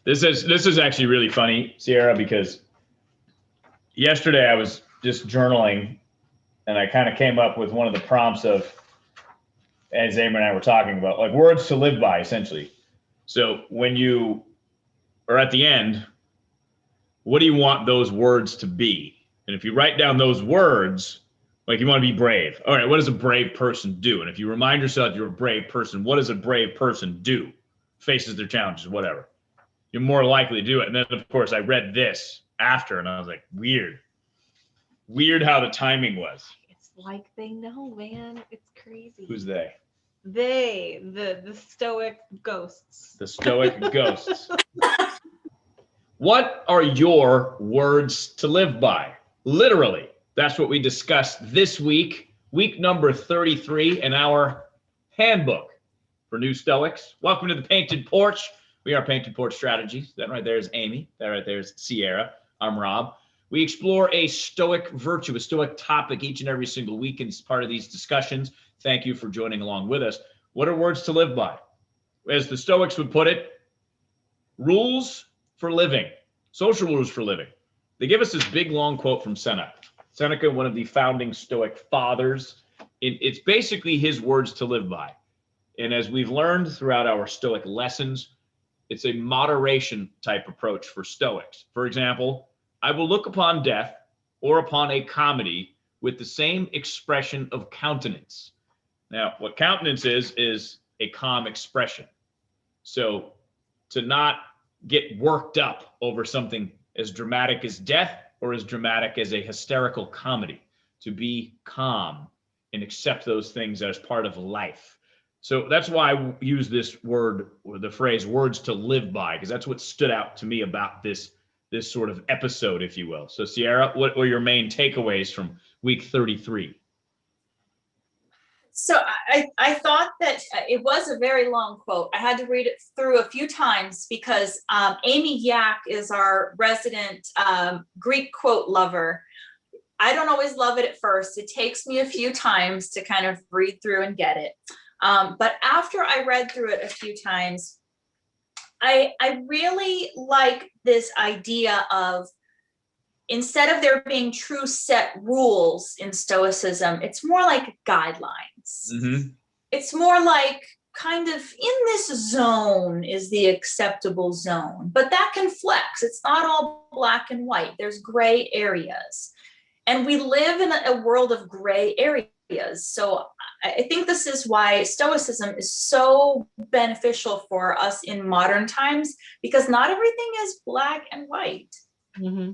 This is actually really funny, Sierra, because yesterday I was just journaling and I kind of came up with one of the prompts of, as Amber and I were talking about, like words to live by, essentially. So when you are at the end, what do you want those words to be? And if you write down those words, like you want to be brave. All right, what does a brave person do? And if you remind yourself you're a brave person, what does a brave person do? Faces their challenges, whatever. You're more likely to do it. And then, of course, I read this after, and I was like, weird how the timing was. It's like they know, man. It's crazy. Who's they? They, the Stoic ghosts. The Stoic ghosts. What are your words to live by? Literally, that's what we discussed this week, week number 33 in our handbook for new Stoics. Welcome to the Painted Porch. We are Painted Porch Strategies. That right there is Amy. That right there is Sierra. I'm Rob. We explore a Stoic virtue, a Stoic topic each and every single week as part of these discussions. Thank you for joining along with us. What are words to live by? As the Stoics would put it, rules for living, social rules for living. They give us this big, long quote from Seneca. Seneca, one of the founding Stoic fathers. It's basically his words to live by. And as we've learned throughout our Stoic lessons, it's a moderation type approach for Stoics. For example, I will look upon death or upon a comedy with the same expression of countenance. Now, what countenance is a calm expression. So to not get worked up over something as dramatic as death or as dramatic as a hysterical comedy, to be calm and accept those things as part of life. So that's why I use this word, or the phrase, words to live by, because that's what stood out to me about this sort of episode, if you will. So Sierra, what were your main takeaways from week 33? So I thought that it was a very long quote. I had to read it through a few times because Amy Yak is our resident Greek quote lover. I don't always love it at first. It takes me a few times to kind of read through and get it. But after I read through it a few times, I really like this idea of, instead of there being true set rules in Stoicism, it's more like guidelines. Mm-hmm. It's more like kind of in this zone is the acceptable zone, but that can flex. It's not all black and white. There's gray areas. And we live in a world of gray areas. So I think this is why Stoicism is so beneficial for us in modern times, because not everything is black and white. Mm-hmm.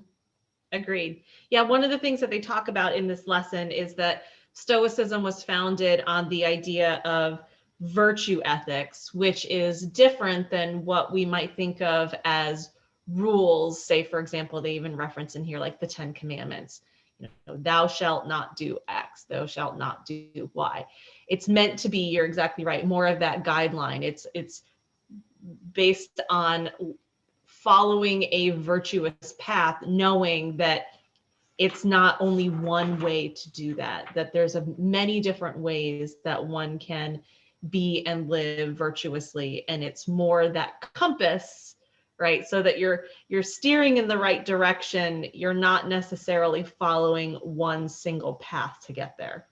Agreed. Yeah, one of the things that they talk about in this lesson is that Stoicism was founded on the idea of virtue ethics, which is different than what we might think of as rules. Say, for example, they even reference in here like the 10 Commandments. You know, thou shalt not do X, thou shalt not do Y. It's meant to be, you're exactly right, more of that guideline. It's based on following a virtuous path, knowing that it's not only one way to do that, that there's many different ways that one can be and live virtuously. And it's more that compass, right? So that you're steering in the right direction. You're not necessarily following one single path to get there.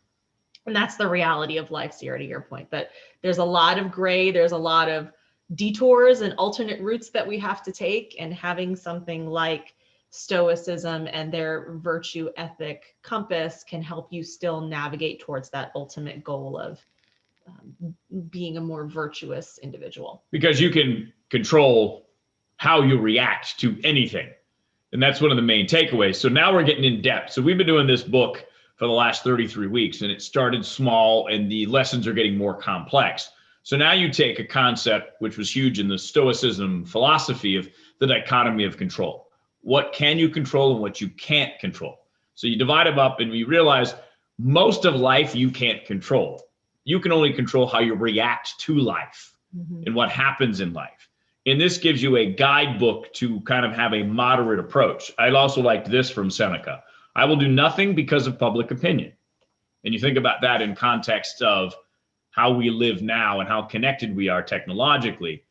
And that's the reality of life, Sierra, to your point, that there's a lot of gray, there's a lot of detours and alternate routes that we have to take, and having something like Stoicism and their virtue ethic compass can help you still navigate towards that ultimate goal of being a more virtuous individual. Because you can control how you react to anything. And that's one of the main takeaways. So now we're getting in depth. So we've been doing this book for the last 33 weeks, and it started small and the lessons are getting more complex. So now you take a concept which was huge in the Stoicism philosophy of the dichotomy of control. What can you control and what you can't control? So you divide them up and you realize most of life you can't control. You can only control how you react to life and what happens in life. And this gives you a guidebook to kind of have a moderate approach. I also liked this from Seneca. I will do nothing because of public opinion. And you think about that in context of how we live now and how connected we are technologically.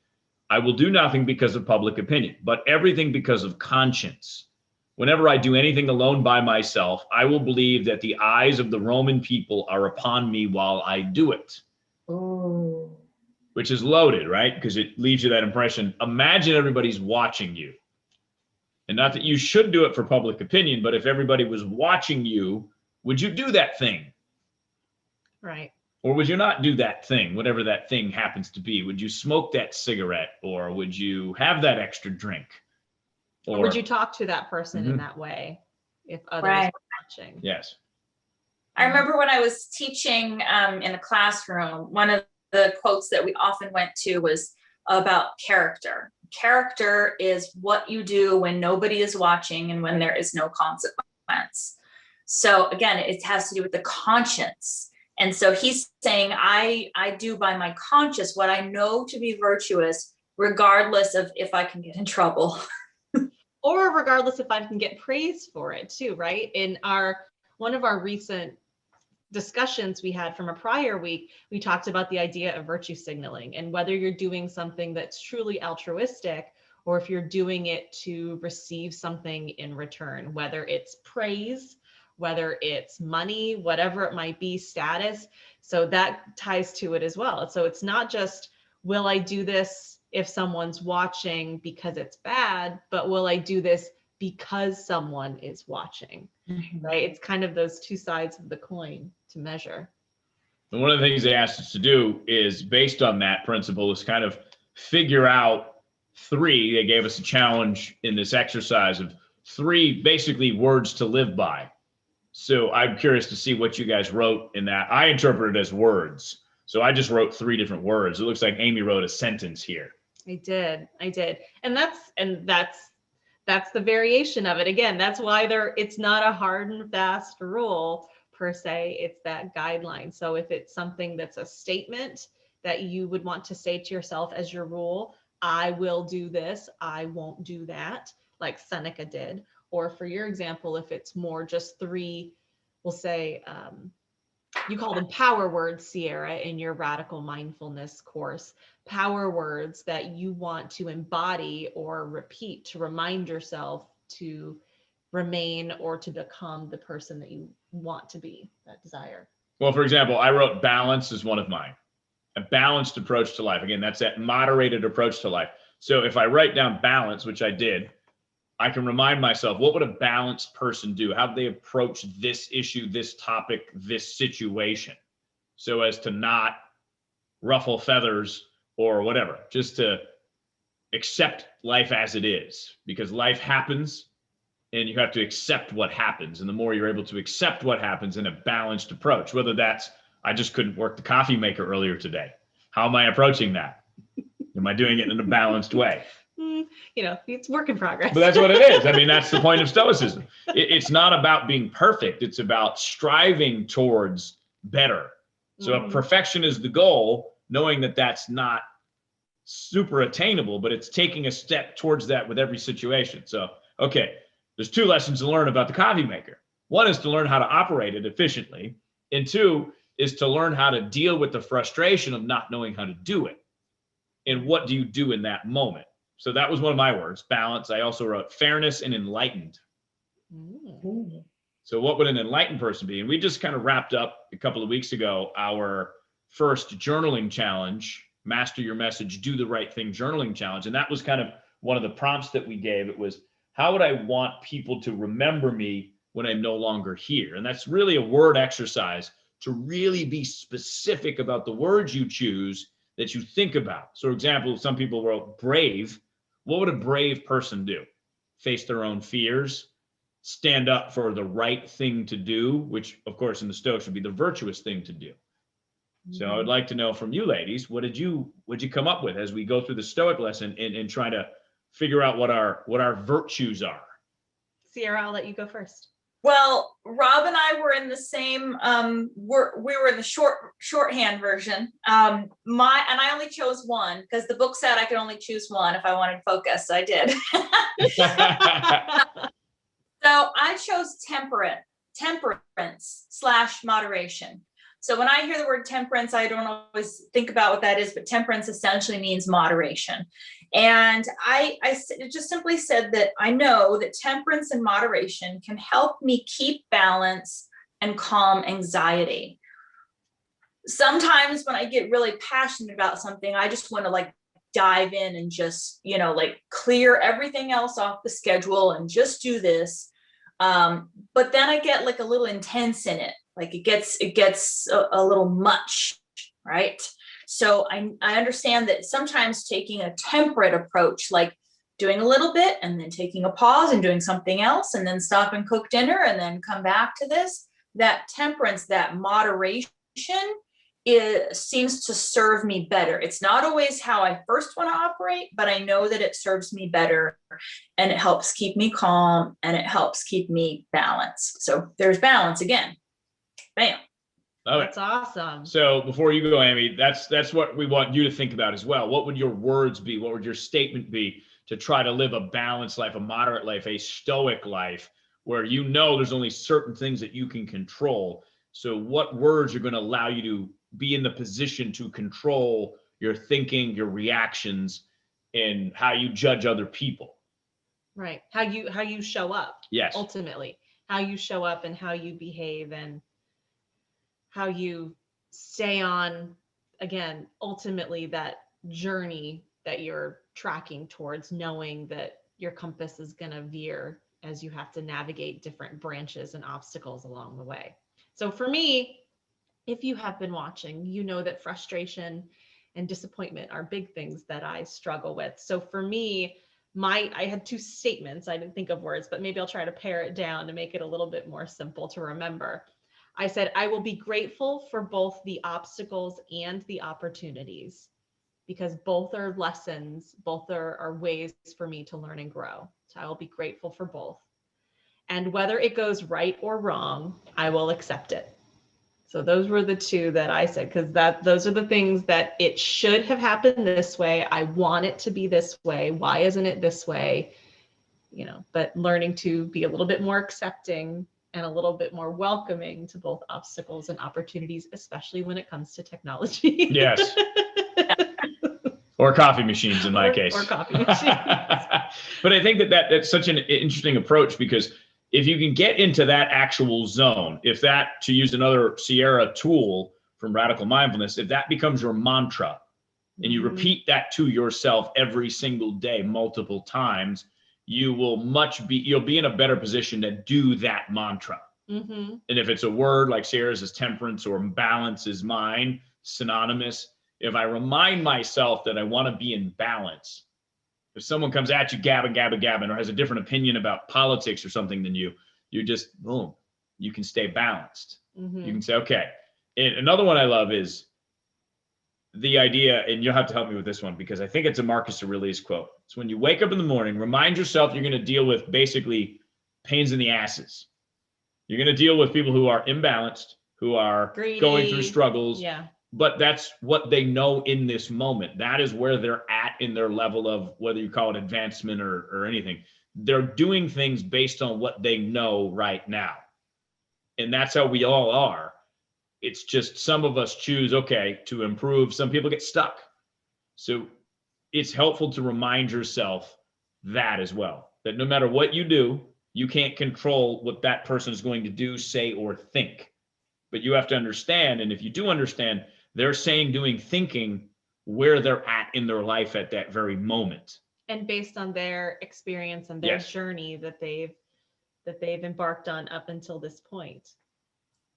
I will do nothing because of public opinion, but everything because of conscience. Whenever I do anything alone by myself, I will believe that the eyes of the Roman people are upon me while I do it. Oh. Which is loaded, right? Because it leaves you that impression. Imagine everybody's watching you. And not that you should do it for public opinion, but if everybody was watching you, would you do that thing? Right. Or would you not do that thing, whatever that thing happens to be? Would you smoke that cigarette, or would you have that extra drink? Or would you talk to that person in Mhm. that way if others Right. were watching? Yes. I remember when I was teaching in a classroom, one of the quotes that we often went to was about character. Character is what you do when nobody is watching and when there is no consequence. So again, it has to do with the conscience. And so he's saying, I do by my conscience what I know to be virtuous, regardless of if I can get in trouble. Or regardless if I can get praise for it too, right? In one of our recent discussions we had from a prior week, we talked about the idea of virtue signaling and whether you're doing something that's truly altruistic or if you're doing it to receive something in return, whether it's praise, whether it's money, whatever it might be, status. So that ties to it as well. So it's not just, will I do this if someone's watching because it's bad, but will I do this because someone is watching, right? It's kind of those two sides of the coin to measure. And one of the things they asked us to do is, based on that principle, is kind of figure out three. They gave us a challenge in this exercise of three basically words to live by. So I'm curious to see what you guys wrote in that. I interpret it as words. So I just wrote three different words. It looks like Amy wrote a sentence here. I did. And that's the variation of it. Again, that's why it's not a hard and fast rule per se. It's that guideline. So if it's something that's a statement that you would want to say to yourself as your rule, I will do this, I won't do that, like Seneca did. Or for your example, if it's more just three, we'll say, you call them power words, Sierra, in your radical mindfulness course, power words that you want to embody or repeat to remind yourself to remain or to become the person that you want to be, that desire. Well, for example, I wrote balance is one of mine. A balanced approach to life. Again, that's that moderated approach to life. So if I write down balance, which I did, I can remind myself, what would a balanced person do? How do they approach this issue, this topic, this situation, so as to not ruffle feathers or whatever, just to accept life as it is, because life happens and you have to accept what happens. And the more you're able to accept what happens in a balanced approach, whether that's, I just couldn't work the coffee maker earlier today. How am I approaching that? Am I doing it in a balanced way? It's work in progress. But that's what it is. I mean, that's the point of Stoicism. It's not about being perfect. It's about striving towards better. So if perfection is the goal, knowing that that's not super attainable, but it's taking a step towards that with every situation. So, okay, there's two lessons to learn about the coffee maker. One is to learn how to operate it efficiently. And two is to learn how to deal with the frustration of not knowing how to do it. And what do you do in that moment? So that was one of my words, balance. I also wrote fairness and enlightened. Ooh. So what would an enlightened person be? And we just kind of wrapped up a couple of weeks ago our first journaling challenge, Master Your Message, Do the Right Thing journaling challenge. And that was kind of one of the prompts that we gave. It was, how would I want people to remember me when I'm no longer here? And that's really a word exercise to really be specific about the words you choose that you think about. So, for example, some people wrote brave. What would a brave person do? Face their own fears, stand up for the right thing to do, which, of course, in the Stoics would be the virtuous thing to do. So I would like to know from you ladies, what did you come up with as we go through the Stoic lesson and try to figure out what our virtues are? Sierra, I'll let you go first. Well, Rob and I were in the same, we were in the shorthand version. And I only chose one because the book said I could only choose one if I wanted to focus. So I did. So I chose temperance / moderation. So when I hear the word temperance, I don't always think about what that is, but temperance essentially means moderation. And I just simply said that I know that temperance and moderation can help me keep balance and calm anxiety. Sometimes when I get really passionate about something, I just want to like dive in and just, like clear everything else off the schedule and just do this. But then I get like a little intense in it. Like it gets a little much, right? So I understand that sometimes taking a temperate approach, like doing a little bit and then taking a pause and doing something else and then stop and cook dinner and then come back to this, that temperance, that moderation, it seems to serve me better. It's not always how I first want to operate, but I know that it serves me better and it helps keep me calm and it helps keep me balanced. So there's balance again. Bam. That's awesome. So before you go, Amy, that's what we want you to think about as well. What would your words be? What would your statement be to try to live a balanced life, a moderate life, a stoic life, where there's only certain things that you can control? So what words are going to allow you to be in the position to control your thinking, your reactions, and how you judge other people? Right. How you show up. Yes. Ultimately, how you show up and how you behave and how you stay on, again, ultimately that journey that you're tracking towards, knowing that your compass is going to veer as you have to navigate different branches and obstacles along the way. So for me, if you have been watching, you know that frustration and disappointment are big things that I struggle with. So for me, I had two statements. I didn't think of words, but maybe I'll try to pare it down to make it a little bit more simple to remember. I said, I will be grateful for both the obstacles and the opportunities, because both are lessons, both are ways for me to learn and grow. So I will be grateful for both. And whether it goes right or wrong, I will accept it. So those were the two that I said, because those are the things that it should have happened this way. I want it to be this way. Why isn't it this way? But learning to be a little bit more accepting and a little bit more welcoming to both obstacles and opportunities, especially when it comes to technology. Yes. Or coffee machines in my case. Or coffee machines. But I think that's such an interesting approach, because if you can get into that actual zone, if that, to use another Sierra tool from Radical Mindfulness, if that becomes your mantra and you repeat that to yourself every single day, multiple times, you'll be in a better position to do that mantra. Mm-hmm. And if it's a word like Sierra's is temperance or balance is mine, synonymous. If I remind myself that I want to be in balance, if someone comes at you gabbing, or has a different opinion about politics or something than you just, boom, you can stay balanced. Mm-hmm. You can say, okay. And another one I love is the idea, and you'll have to help me with this one because I think it's a Marcus Aurelius quote. It's when you wake up in the morning, remind yourself you're going to deal with basically pains in the asses. You're going to deal with people who are imbalanced, who are greedy, going through struggles. Yeah. But that's what they know in this moment. That is where they're at in their level of, whether you call it advancement or anything. They're doing things based on what they know right now. And that's how we all are. It's just some of us choose, to improve. Some people get stuck. So it's helpful to remind yourself that as well, that no matter what you do, you can't control what that person is going to do, say, or think. But you have to understand, and if you do understand, they're saying, doing, thinking where they're at in their life at that very moment. And based on their experience and their journey that they've embarked on up until this point.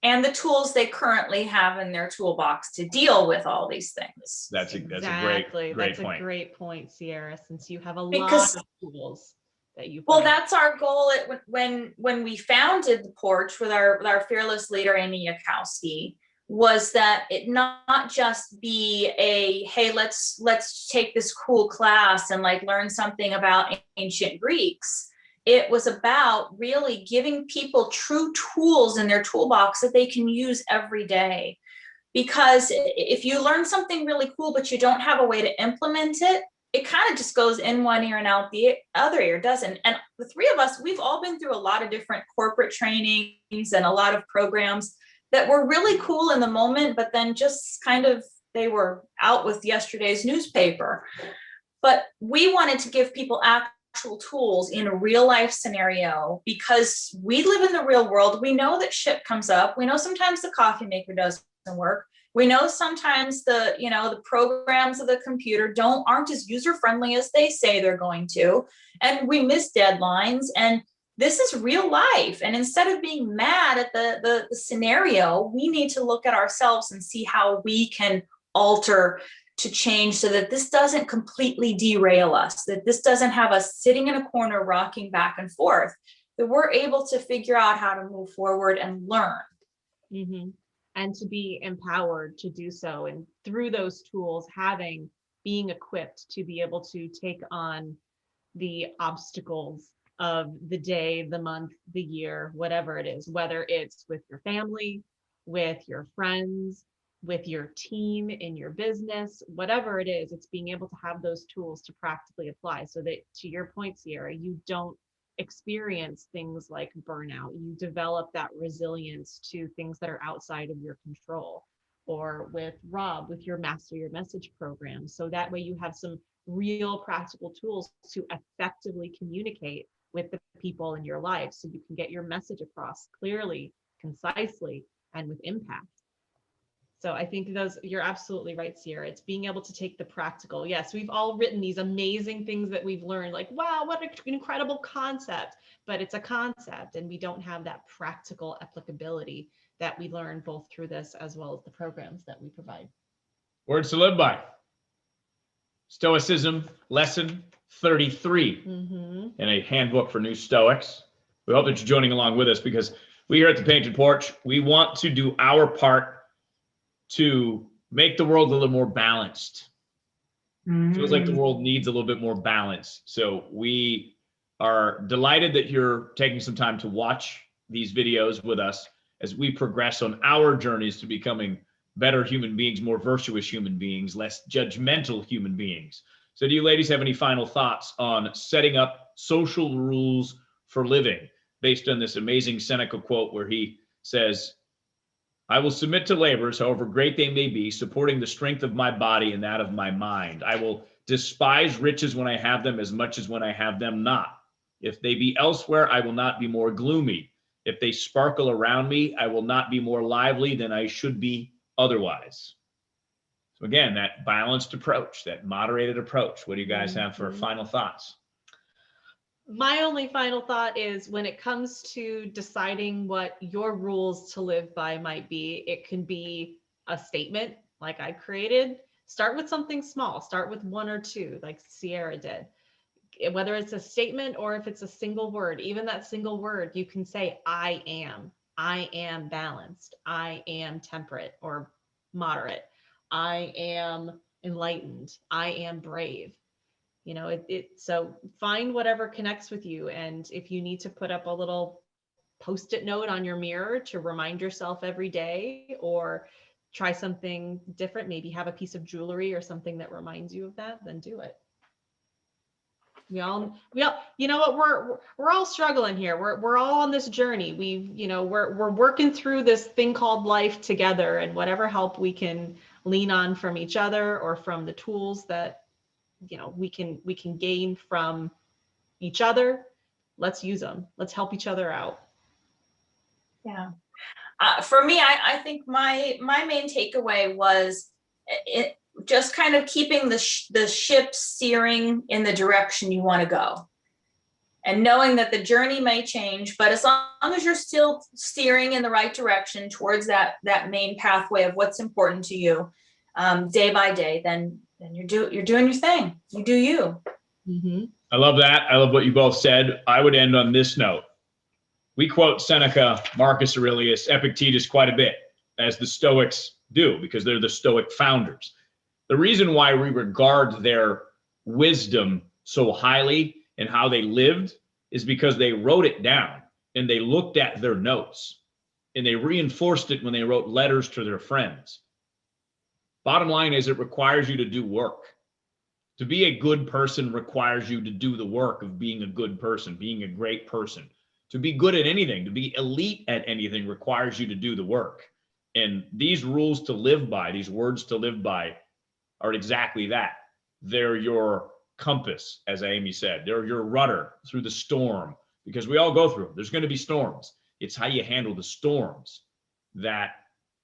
And the tools they currently have in their toolbox to deal with all these things. That's a great point, Sierra, since you have a lot of tools that you. Well, that's our goal when we founded the Porch with our fearless leader, Amy Yakowski, was that it not just be hey, let's take this cool class and like learn something about ancient Greeks. It was about really giving people true tools in their toolbox that they can use every day. Because if you learn something really cool, but you don't have a way to implement it, it kind of just goes in one ear and out the other ear, doesn't. And the three of us, we've all been through a lot of different corporate trainings and a lot of programs. that were really cool in the moment, but then just kind of, they were out with yesterday's newspaper. But we wanted to give people actual tools in a real life scenario, because we live in the real world. We know that shit comes up. We know sometimes the coffee maker doesn't work. We know sometimes the programs of the computer aren't as user friendly as they say they're going to, and we miss deadlines. And this is real life. And instead of being mad at the scenario, we need to look at ourselves and see how we can alter to change, so that this doesn't completely derail us, that this doesn't have us sitting in a corner rocking back and forth, that we're able to figure out how to move forward and learn. Mm-hmm. And to be empowered to do so. And through those tools, being equipped to be able to take on the obstacles of the day, the month, the year, whatever it is, whether it's with your family, with your friends, with your team, in your business, whatever it is, it's being able to have those tools to practically apply, so that, to your point, Sierra, you don't experience things like burnout. You develop that resilience to things that are outside of your control. Or with Rob, with your Master Your Message program. So that way you have some real practical tools to effectively communicate with the people in your life, so you can get your message across clearly, concisely, and with impact. So I think you're absolutely right, Sierra. It's being able to take the practical. Yes, we've all written these amazing things that we've learned, like, wow, what an incredible concept, but it's a concept, and we don't have that practical applicability that we learn both through this as well as the programs that we provide. Words to live by. Stoicism, lesson 33 in a handbook for new Stoics. We hope that you're joining along with us, because we here at the Painted Porch, we want to do our part to make the world a little more balanced. Feels like the world needs a little bit more balance. So we are delighted that you're taking some time to watch these videos with us as we progress on our journeys to becoming better human beings, more virtuous human beings, less judgmental human beings. So do you ladies have any final thoughts on setting up social rules for living, based on this amazing Seneca quote where he says, I will submit to labors, however great they may be, supporting the strength of my body and that of my mind. I will despise riches when I have them as much as when I have them not. If they be elsewhere, I will not be more gloomy. If they sparkle around me, I will not be more lively than I should be otherwise. So again, that balanced approach, that moderated approach. What do you guys have for final thoughts? My only final thought is, when it comes to deciding what your rules to live by might be, it can be a statement like I created. Start with something small. Start with one or two, like Sierra did. Whether it's a statement or if it's a single word, even that single word, you can say, I am balanced. I am temperate or moderate. I am enlightened. I am brave. You know, so find whatever connects with you. And if you need to put up a little Post-it note on your mirror to remind yourself every day, or try something different, maybe have a piece of jewelry or something that reminds you of that, then do it. We all, you know what, we're all struggling here. We're all on this journey. We're working through this thing called life together, and whatever help we can lean on from each other, or from the tools that we can gain from each other, let's use them. Let's help each other out. Yeah. For me, I think my main takeaway was just kind of keeping the ship steering in the direction you want to go, and knowing that the journey may change, but as long as you're still steering in the right direction towards that main pathway of what's important to you, day by day, then you're doing your thing. You do you. Mm-hmm. I love that. I love what you both said. I would end on this note. We quote Seneca, Marcus Aurelius, Epictetus quite a bit, as the Stoics do, because they're the Stoic founders. The reason why we regard their wisdom so highly and how they lived is because they wrote it down, and they looked at their notes, and they reinforced it when they wrote letters to their friends. Bottom line is, it requires you to do work. To be a good person requires you to do the work of being a good person, being a great person. To be good at anything, to be elite at anything, requires you to do the work. And these rules to live by, these words to live by, are exactly that. They're your compass, as Amy said. They're your rudder through the storm, because we all go through them. There's going to be storms. It's how you handle the storms that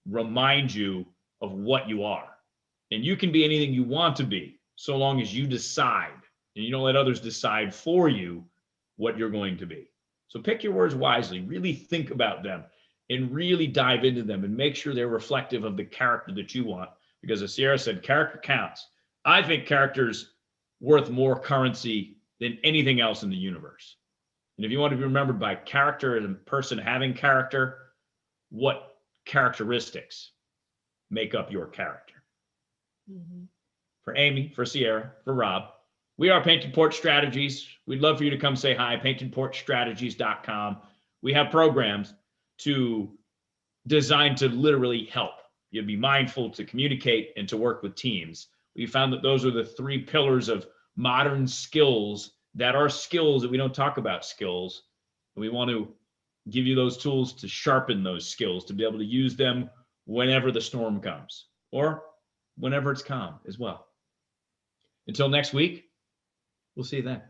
remind you of what you are. And you can be anything you want to be, so long as you decide and you don't let others decide for you what you're going to be. So pick your words wisely, really think about them, and really dive into them and make sure they're reflective of the character that you want. Because as Sierra said, character counts. I think character's worth more currency than anything else in the universe. And if you want to be remembered by character and a person having character, what characteristics make up your character? Mhm. For Amy, for Sierra, for Rob, we are Painted Porch Strategies. We'd love for you to come say hi, paintedporchstrategies.com. We have programs designed to literally help you be mindful, to communicate, and to work with teams. We found that those are the 3 pillars of modern skills that are skills that we don't talk about skills. And we want to give you those tools to sharpen those skills, to be able to use them whenever the storm comes or whenever it's calm as well. Until next week, we'll see you then.